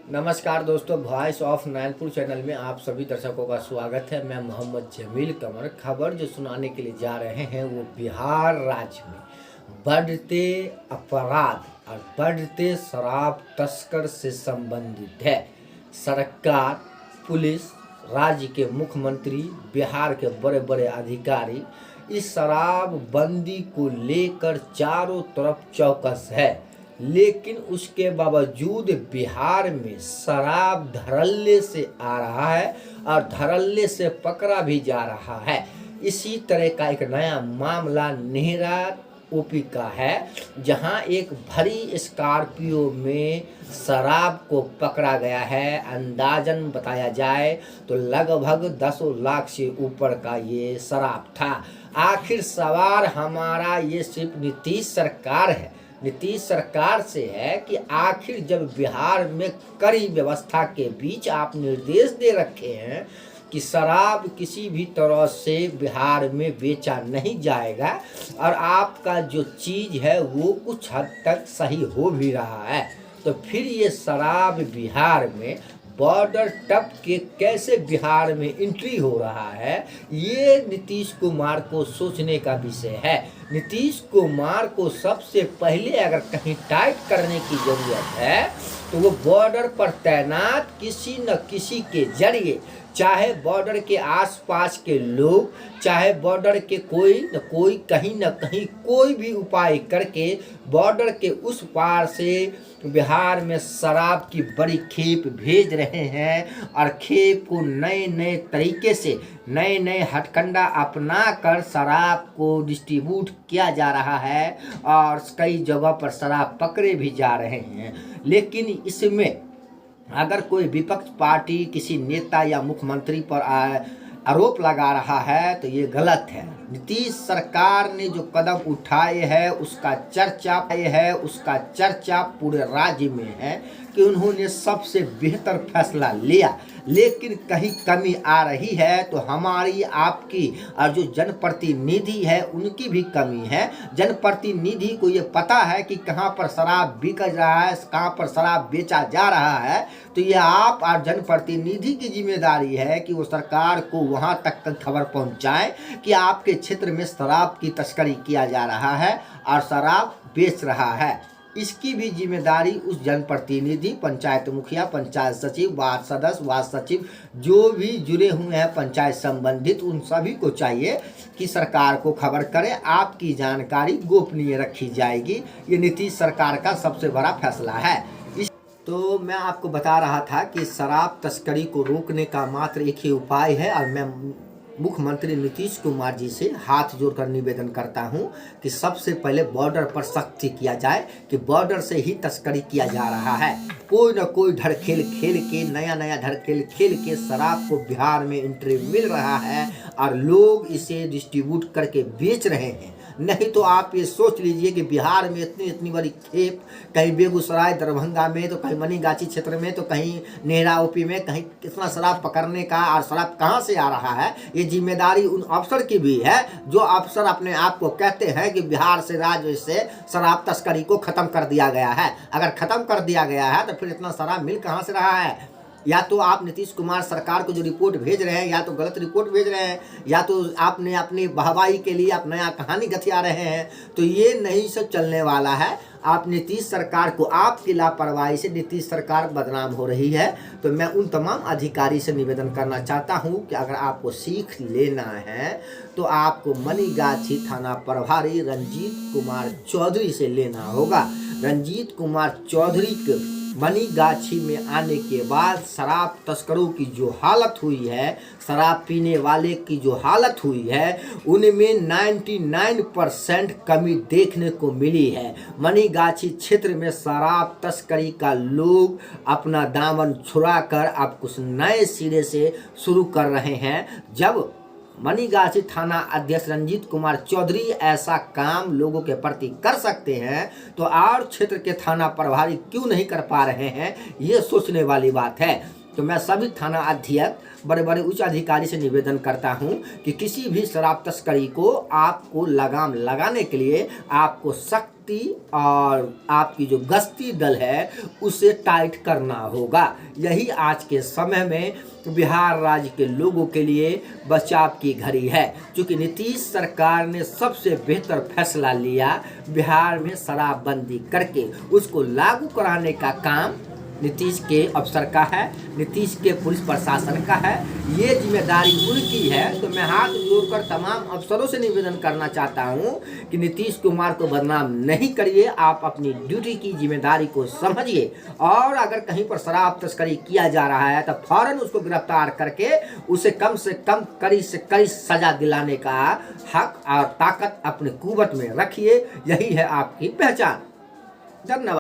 नमस्कार दोस्तों, voice of Nainpur channel में आप सभी दर्शकों का स्वागत है। मैं मोहम्मद जमील कमर खबर जो सुनाने के लिए जा रहे हैं वो बिहार राज्य में बढ़ते अपराध और बढ़ते शराब तस्कर से संबंधित है। सरकार, पुलिस, राज्य के मुख्यमंत्री, बिहार के बड़े बड़े अधिकारी इस शराबबंदी को लेकर चारों तरफ चौकस है, लेकिन उसके बावजूद बिहार में शराब धड़ल्ले से आ रहा है और धड़ल्ले से पकड़ा भी जा रहा है। इसी तरह का एक नया मामला नेहरा ओपी का है, जहां एक भरी स्कॉर्पियो में शराब को पकड़ा गया है। अंदाजन बताया जाए तो लगभग 10 लाख से ऊपर का ये शराब था। आखिर सवाल हमारा ये सिर्फ नीतीश सरकार है, नीतीश सरकार से है कि आखिर जब बिहार में कड़ी व्यवस्था के बीच आप निर्देश दे रखे हैं कि शराब किसी भी तरह से बिहार में बेचा नहीं जाएगा और आपका जो चीज़ है वो कुछ हद तक सही हो भी रहा है, तो फिर ये शराब बिहार में बॉर्डर टप के कैसे बिहार में एंट्री हो रहा है, ये नीतीश कुमार को सोचने का विषय है। नीतीश कुमार को सबसे पहले अगर कहीं टाइट करने की ज़रूरत है तो वो बॉर्डर पर तैनात किसी न किसी के जरिए, चाहे बॉर्डर के आसपास के लोग, चाहे बॉर्डर के कोई न कोई कहीं न कहीं कोई भी उपाय करके बॉर्डर के उस पार से बिहार में शराब की बड़ी खेप भेज रहे हैं और खेप को नए नए तरीके से, नए नए हथकंडा अपना कर शराब को डिस्ट्रीब्यूट किया जा रहा है और कई जगह पर शराब पकड़े भी जा रहे हैं। लेकिन इसमें अगर कोई विपक्ष पार्टी किसी नेता या मुख्यमंत्री पर आरोप लगा रहा है तो ये गलत है। नीतीश सरकार ने जो कदम उठाए है उसका चर्चा पूरे राज्य में है कि उन्होंने सबसे बेहतर फैसला लिया, लेकिन कहीं कमी आ रही है तो हमारी आपकी और जो जनप्रतिनिधि है उनकी भी कमी है। जनप्रतिनिधि को ये पता है कि कहाँ पर शराब बिक रहा है, कहाँ पर शराब बेचा जा रहा है, तो ये आप और जनप्रतिनिधि की जिम्मेदारी है कि वो सरकार को वहाँ तक खबर पहुँचाएं कि आपके क्षेत्र में शराब की तस्करी किया जा रहा है और शराब बेच रहा है। इसकी भी जिम्मेदारी उस जनप्रतिनिधि, पंचायत मुखिया, पंचायत सचिव, वार्ड सदस्य, वार्ड सचिव जो भी जुड़े हुए हैं पंचायत संबंधित, उन सभी को चाहिए कि सरकार को खबर करें। आपकी जानकारी गोपनीय रखी जाएगी। ये नीतीश सरकार का सबसे बड़ा फैसला है। तो मैं आपको बता रहा था कि शराब तस्करी को रोकने का मात्र एक ही उपाय है और मैं मुख्यमंत्री नीतीश कुमार जी से हाथ जोड़कर निवेदन करता हूं कि सबसे पहले बॉर्डर पर सख्ती किया जाए कि बॉर्डर से ही तस्करी किया जा रहा है। कोई न कोई ढड़खेल खेल के, नया ढड़खेल खेल के शराब को बिहार में एंट्री मिल रहा है और लोग इसे डिस्ट्रीब्यूट करके बेच रहे हैं। नहीं तो आप ये सोच लीजिए कि बिहार में इतनी बड़ी खेप, कहीं बेगूसराय, दरभंगा में, तो कहीं मनीगाछी क्षेत्र में, तो कहीं नेहरा ओपी में, कहीं कितना शराब पकड़ने का और शराब कहाँ से आ रहा है, ये जिम्मेदारी उन अफसर की भी है जो अफसर अपने आप को कहते हैं कि बिहार से, राज्य से शराब तस्करी को ख़त्म कर दिया गया है। अगर ख़त्म कर दिया गया है तो फिर इतना शराब मिल कहाँ से रहा है? या तो आप नीतीश कुमार सरकार को जो रिपोर्ट भेज रहे हैं या तो गलत रिपोर्ट भेज रहे हैं, या तो आपने अपनी वाहवाही के लिए आप नया कहानी गथिया रहे हैं। तो ये नहीं सब चलने वाला है। आप नीतीश सरकार को, आपकी लापरवाही से नीतीश सरकार बदनाम हो रही है। तो मैं उन तमाम अधिकारी से निवेदन करना चाहता हूँ कि अगर आपको सीख लेना है तो आपको मनीगाछी थाना प्रभारी रंजीत कुमार चौधरी से लेना होगा। रंजीत कुमार चौधरी के मनीगाछी में आने के बाद शराब तस्करों की जो हालत हुई है, शराब पीने वाले की जो हालत हुई है, उनमें 99% कमी देखने को मिली है। मनीगाछी क्षेत्र में शराब तस्करी का लोग अपना दामन छुड़ाकर अब कुछ नए सिरे से शुरू कर रहे हैं। जब मनीगाछी थाना अध्यक्ष रंजीत कुमार चौधरी ऐसा काम लोगों के प्रति कर सकते हैं तो और क्षेत्र के थाना प्रभारी क्यों नहीं कर पा रहे हैं, ये सोचने वाली बात है। तो मैं सभी थाना अध्यक्ष, बड़े बड़े उच्च अधिकारी से निवेदन करता हूं कि किसी भी शराब तस्करी को आपको लगाम लगाने के लिए आपको सख्त सख्ती और आपकी जो गश्ती दल है उसे टाइट करना होगा। यही आज के समय में बिहार राज्य के लोगों के लिए बचाव की घड़ी है, क्योंकि नीतीश सरकार ने सबसे बेहतर फैसला लिया। बिहार में शराबबंदी करके उसको लागू कराने का काम नीतीश के अफसर का है, नीतीश के पुलिस प्रशासन का है। ये जिम्मेदारी उनकी है। तो मैं हाथ जोड़कर तमाम अफसरों से निवेदन करना चाहता हूं कि नीतीश कुमार को बदनाम नहीं करिए, आप अपनी ड्यूटी की जिम्मेदारी को समझिए, और अगर कहीं पर शराब तस्करी किया जा रहा है तो फौरन उसको गिरफ्तार करके उसे कम से कम कड़ी से कड़ी सजा दिलाने का हक और ताकत अपने कुवत में रखिए। यही है आपकी पहचान। धन्यवाद।